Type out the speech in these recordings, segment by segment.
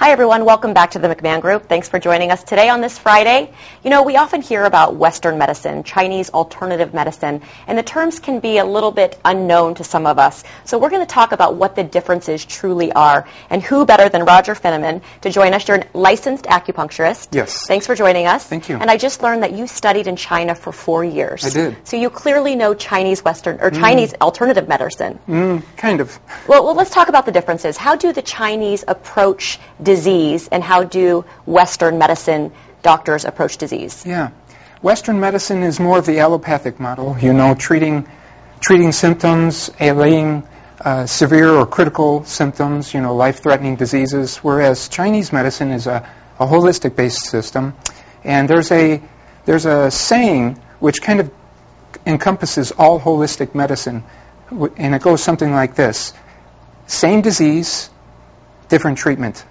Hi everyone, welcome back to the McMahon Group. Thanks for joining us today on this Friday. You know, we often hear about Western medicine, Chinese alternative medicine, and the terms can be a little bit unknown to some of us. So we're going to talk about what the differences truly are, and who better than Roger Fenneman to join us. You're a licensed acupuncturist. Yes. Thanks for joining us. Thank you. And I just learned that you studied in China for 4 years. I did. So you clearly know Chinese Western, or Chinese alternative medicine. Kind of. Well, let's talk about the differences. How do the Chinese approach disease, and how do Western medicine doctors approach disease? Yeah. Western medicine is more of the allopathic model, you know, treating symptoms, allaying severe or critical symptoms, you know, life-threatening diseases, whereas Chinese medicine is a holistic-based system. And there's a saying which kind of encompasses all holistic medicine, and it goes something like this: same disease, different treatment.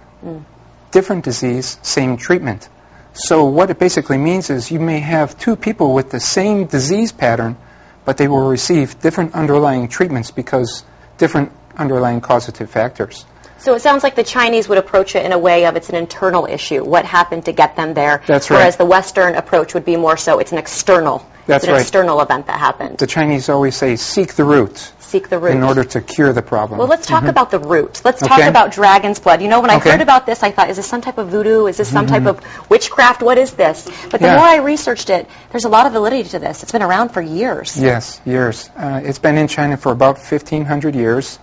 Different disease, same treatment. So what it basically means is you may have two people with the same disease pattern, but they will receive different underlying treatments because different underlying causative factors. So it sounds like the Chinese would approach it in a way of it's an internal issue, what happened to get them there. That's right. Whereas the Western approach would be more so it's an external. That's it's an right. external event that happened. The Chinese always say seek the root. Seek the root. In order to cure the problem. Well, let's talk about the root. Let's talk about dragon's blood. You know, when I heard about this, I thought, is this some type of voodoo? Is this some type of witchcraft? What is this? But the more I researched it, there's a lot of validity to this. It's been around for years. Yes, years. It's been in China for about 1,500 years.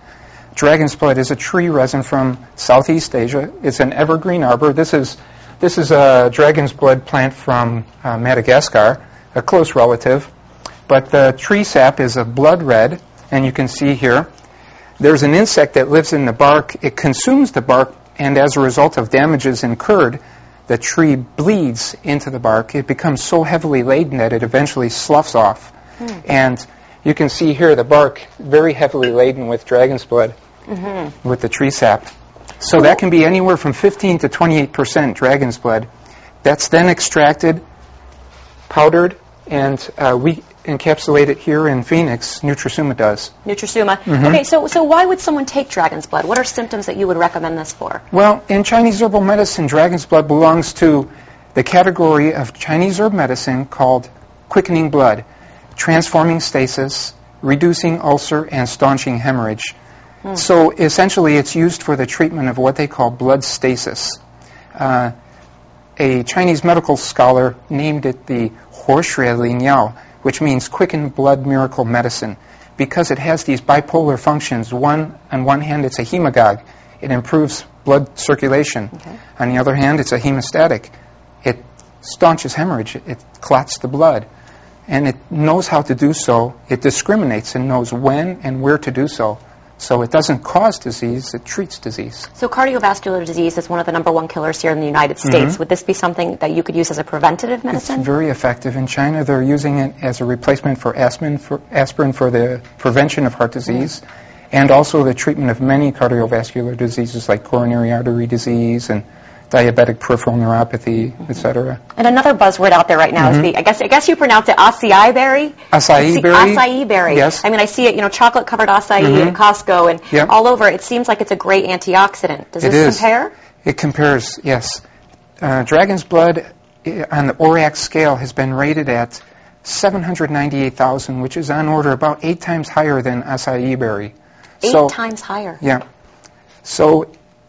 Dragon's blood is a tree resin from Southeast Asia. It's an evergreen arbor. This is a dragon's blood plant from Madagascar, a close relative. But the tree sap is a blood red, and you can see here there's an insect that lives in the bark. It consumes the bark, and as a result of damages incurred, the tree bleeds into the bark. It becomes so heavily laden that it eventually sloughs off. And you can see here the bark very heavily laden with dragon's blood, with the tree sap. So that can be anywhere from 15 to 28% dragon's blood. That's then extracted, powdered, and we encapsulate it here in Phoenix. Nutrasuma does. Nutrasuma. Okay, so why would someone take dragon's blood? What are symptoms that you would recommend this for? Well, in Chinese herbal medicine, dragon's blood belongs to the category of Chinese herb medicine called quickening blood, transforming stasis, reducing ulcer, and staunching hemorrhage. So essentially it's used for the treatment of what they call blood stasis. A Chinese medical scholar named it the Huoshui Liniao, which means quickened blood miracle medicine, because it has these bipolar functions. On one hand, it's a hemagogue. It improves blood circulation. On the other hand, it's a hemostatic. It staunches hemorrhage. It clots the blood. And it knows how to do so. It discriminates and knows when and where to do so. So it doesn't cause disease, it treats disease. So cardiovascular disease is one of the #1 killers here in the United States. Would this be something that you could use as a preventative medicine? It's very effective. In China, they're using it as a replacement for aspirin for the prevention of heart disease, and also the treatment of many cardiovascular diseases like coronary artery disease and diabetic peripheral neuropathy, etc. And another buzzword out there right now is the, I guess you pronounce it acai berry? Acai berry? Acai berry. Yes. I mean, I see it, you know, chocolate-covered acai at Costco and all over. It seems like it's a great antioxidant. Does this compare? It compares, yes. Dragon's blood on the ORAC scale has been rated at 798,000, which is on order about 8 times higher than acai berry. 8 times higher? Yeah.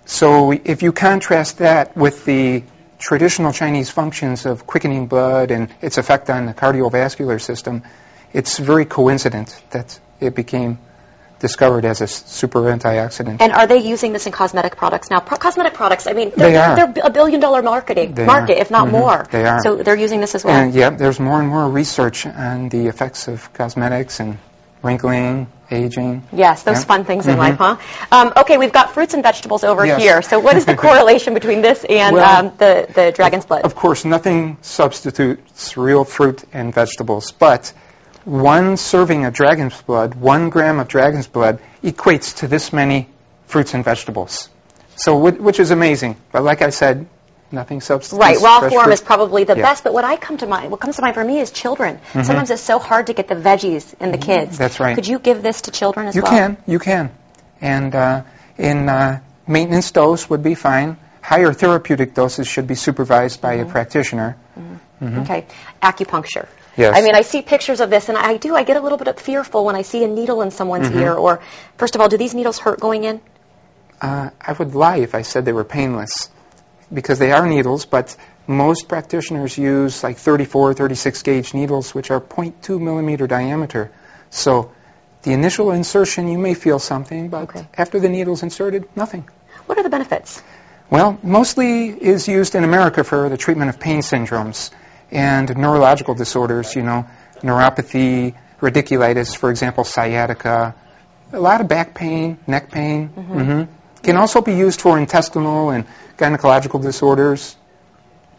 So if you contrast that with the traditional Chinese functions of quickening blood and its effect on the cardiovascular system, it's very coincident that it became discovered as a super antioxidant. And are they using this in cosmetic products now? Cosmetic products, I mean, they're a $1 billion market, if not more. They are. So they're using this as well. And yeah, there's more and more research on the effects of cosmetics and wrinkling, aging. Yes, those fun things in life, huh? Okay, we've got fruits and vegetables over here. So what is the correlation between this and the dragon's blood? Of course, nothing substitutes real fruit and vegetables, but one serving of dragon's blood, 1 gram of dragon's blood, equates to this many fruits and vegetables. So, which is amazing. But like I said, nothing substitutes. Right, raw form is probably the best, but what comes to mind for me is children. Sometimes it's so hard to get the veggies in the kids. That's right. Could you give this to children as well? You can. And in maintenance dose would be fine. higher therapeutic doses should be supervised by a practitioner. Okay. Acupuncture. Yes. I mean, I see pictures of this, and I get a little bit fearful when I see a needle in someone's ear. Or, first of all, do these needles hurt going in? I would lie if I said they were painless, because they are needles, but most practitioners use like 34, 36 gauge needles, which are 0.2 millimeter diameter. So the initial insertion, you may feel something, but after the needle's inserted, nothing. What are the benefits? Well, mostly is used in America for the treatment of pain syndromes and neurological disorders, you know, neuropathy, radiculitis, for example, sciatica, a lot of back pain, neck pain. Can also be used for intestinal and gynecological disorders.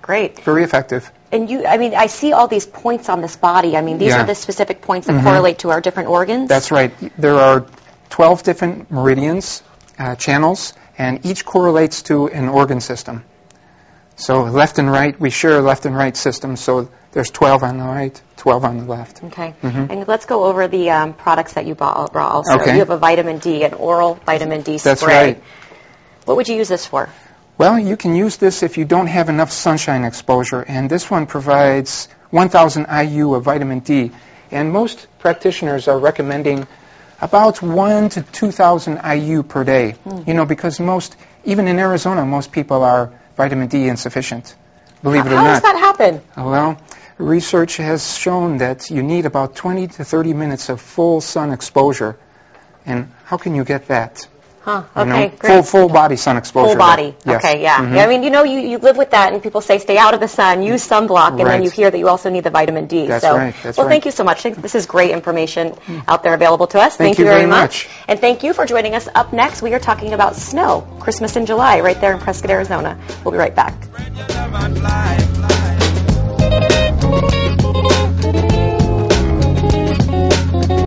Great. Very effective. And I see all these points on this body. I mean, these are the specific points that correlate to our different organs? That's right. There are 12 different meridians, channels, and each correlates to an organ system. So left and right, we share a left and right system, so there's 12 on the right, 12 on the left. Okay. And let's go over the products that you brought also. Okay. You have a vitamin D, an oral vitamin D spray. That's right. What would you use this for? Well, you can use this if you don't have enough sunshine exposure, and this one provides 1,000 IU of vitamin D. And most practitioners are recommending about 1 to 2,000 IU per day, you know, because even in Arizona, most people are vitamin D insufficient, believe it or not. How does that happen? Well, research has shown that you need about 20 to 30 minutes of full sun exposure. And how can you get that? Okay, you know, great. Full body sun exposure. Full body. Yes. Okay, yeah. I mean, you know, you live with that, and people say stay out of the sun, use sunblock, and then you hear that you also need the vitamin D. That's so, right. Well, thank you so much. This is great information out there available to us. Thank you very much. And thank you for joining us. Up next, we are talking about snow, Christmas in July, right there in Prescott, Arizona. We'll be right back.